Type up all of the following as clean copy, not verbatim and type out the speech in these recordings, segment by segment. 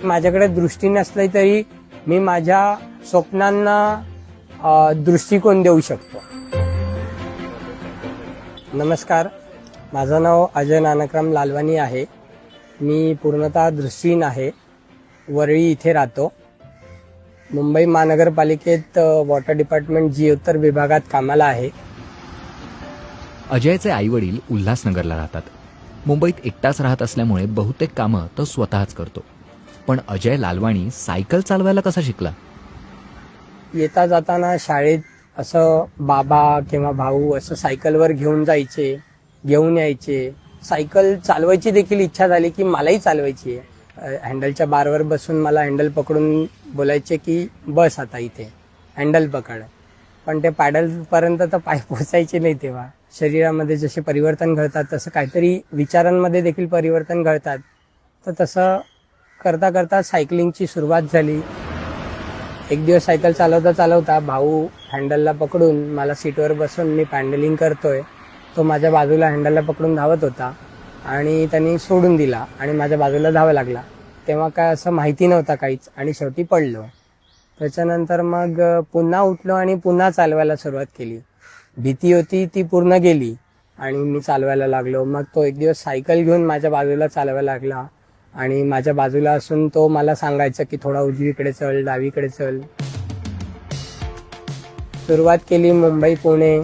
माझ्याकडे दृष्टी नसली तरी मी माझ्या स्वप्नांना दृष्टिकोन देऊ शकतो. नमस्कार, माझं नाव अजय नानकराम लालवानी आहे. मी पूर्णतः दृष्टीहीन आहे. वरळी इथे राहतो. मुंबई महानगरपालिकेत वॉटर डिपार्टमेंट जीवतर विभागात कामाला आहे. अजयचे आईवडील उल्हासनगरला राहतात. मुंबईत एकटाच राहत असल्यामुळे बहुतेक कामं तो स्वतःच करतो. पण अजय लालवाणी सायकल चालवायला कसा शिकला? येता जाताना शाळेत असं बाबा किंवा भाऊ असं सायकलवर घेऊन जायचे, घेऊन यायचे. सायकल चालवायची देखील इच्छा झाली की मलाही चालवायची आहे. हँडलच्या बारवर बसून मला हँडल पकडून बोलायचे की बस आता इथे हँडल पकड. पण ते पॅडलपर्यंत तर पाय पोचायचे नाही. तेव्हा शरीरामध्ये जसे परिवर्तन घडतात तसं काहीतरी विचारांमध्ये देखील परिवर्तन घडतात. तर तसं करता करता सायकलिंगची सुरुवात झाली. एक दिवस सायकल चालवता चालवता भाऊ हँडलला पकडून मला सीटवर बसून मी पॅडलिंग करतोय, तो माझ्या बाजूला हँडलला पकडून धावत होता आणि त्यांनी सोडून दिला आणि माझ्या बाजूला धावा लागला. तेव्हा काय असं माहिती नव्हता काहीच आणि शेवटी पडलो. त्याच्यानंतर मग पुन्हा उठलो आणि पुन्हा चालवायला सुरुवात केली. भीती होती ती पूर्ण गेली आणि मी चालवायला लागलो. मग तो एक दिवस सायकल घेऊन माझ्या बाजूला चालवायला लागला आणि माझ्या बाजूला असून तो मला सांगायचा की थोडा उजवीकडे चल, डावीकडे चल. सुरुवात केली मुंबई पुणे,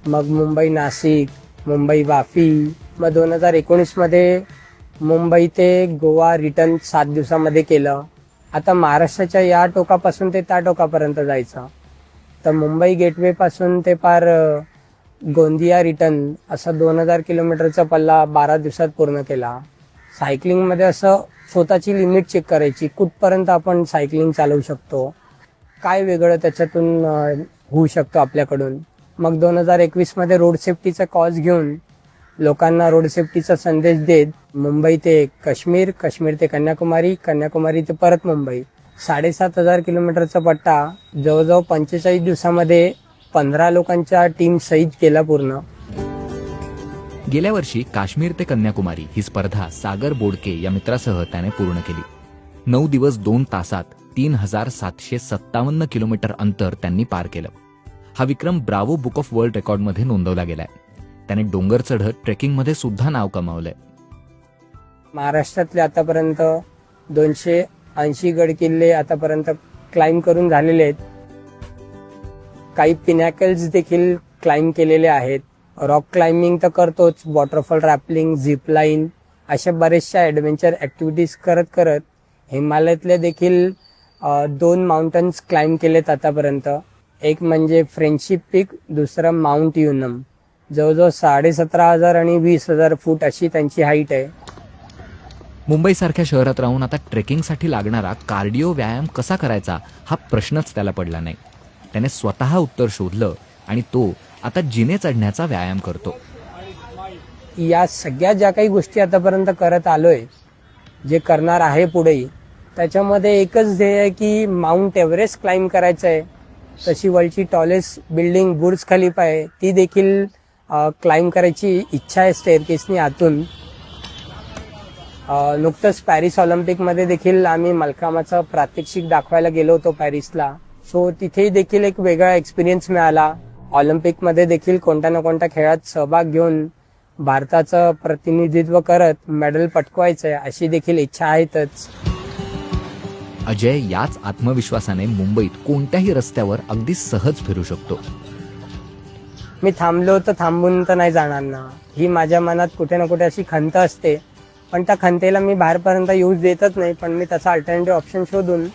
मग मुंबई नाशिक, मुंबई वाफी. मग 2019 मध्ये मुंबई ते गोवा रिटर्न 7 दिवसामध्ये केलं. आता महाराष्ट्राच्या या टोकापासून ते त्या टोकापर्यंत जायचं. तर मुंबई गेटवे पासून ते पार गोंदिया रिटर्न असा 2000 किलोमीटरचा पल्ला 12 दिवसात पूर्ण केला. सायकलिंगमध्ये असं स्वतःची लिमिट चेक करायची, कुठपर्यंत आपण सायकलिंग चालवू शकतो, काय वेगळं त्याच्यातून होऊ शकतो आपल्याकडून. मग 2021 मध्ये रोड सेफ्टीचा कॉज घेऊन लोकांना रोड सेफ्टीचा संदेश देत मुंबई ते काश्मीर, काश्मीर ते कन्याकुमारी, कन्याकुमारी ते परत मुंबई 7500 किलोमीटरचा पट्टा जवळजवळ 45 दिवसामध्ये 15 लोकांच्या टीम सहित केला पूर्ण. गेल्या वर्षी काश्मीर ते कन्याकुमारी ही स्पर्धा सागर बोडके या मित्रासह त्याने पूर्ण केली. 9 दिवस 2 तासात 3757 किलोमीटर अंतर त्यांनी पार केलं. हा विक्रम ब्रावो बुक ऑफ वर्ल्ड रेकॉर्डमध्ये नोंदवला गेलाय. त्याने डोंगर चढत ट्रेकिंगमध्ये सुद्धा नाव कमावलंय. महाराष्ट्रातले आतापर्यंत 280 गड किल्ले आतापर्यंत क्लाइम्ब करून झालेले आहेत. काही पिनॅकल्स देखील क्लाइम्ब केलेले आहेत. रॉक क्लाइम्बिंग तर करतोच, वॉटरफॉल रॅपलिंग, झिप लाईन अशा बरेचशा ॲडव्हेंचर ॲक्टिव्हिटीज करत करत हिमालयातले देखील 2 माउंटन्स क्लाइम्ब केलेत आतापर्यंत. एक म्हणजे फ्रेंडशिप पीक, दुसरं माउंट युनम. जवळजवळ 17,500 आणि 20,000 फूट अशी त्यांची हाईट आहे. मुंबईसारख्या शहरात राहून आता ट्रेकिंगसाठी लागणारा कार्डिओ व्यायाम कसा करायचा हा प्रश्नच त्याला पडला नाही. त्याने स्वतः उत्तर शोधलं आणि तो आता जिने चढण्याचा व्यायाम करतो. या सगळ्या ज्या काही गोष्टी आतापर्यंत करत आलोय, जे करणार आहे पुढेही, त्याच्यामध्ये एकच ध्येय आहे की माउंट एव्हरेस्ट क्लाइम्ब करायचं आहे. तशी वर्ल्डची टॉलेस्ट बिल्डिंग बुर्ज खलिफा आहे, ती देखील क्लाइम्ब करायची इच्छा आहे स्टेअरकेसनी आतून. नुकतंच पॅरिस ऑलिम्पिकमध्ये देखील आम्ही मलखामाचं प्रात्यक्षिक दाखवायला गेलो होतो पॅरिसला. सो तिथेही देखील एक वेगळा एक्सपिरियन्स मिळाला. ऑलिम्पिकमध्ये देखील कोणत्या ना कोणत्या खेळात सहभाग घेऊन भारताचं प्रतिनिधित्व करत मेडल पटकवायचंय अशी देखील इच्छा आहेतच. अजय याच आत्मविश्वासाने मुंबईत कोणत्याही रस्त्यावर अगदी सहज फिरू शकतो. मी थांबलो तर थांबून तर नाही जाणार ना, ही माझ्या मनात कुठे ना कुठे अशी खंत असते. पण त्या खंतेला मी बाहेरपर्यंत यूज देतच नाही. पण मी त्याचा अल्टरनेटिव्ह ऑप्शन शोधून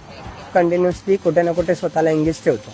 कंटिन्युअसली कुठे ना कुठे स्वतःला एंगेज ठेवतो.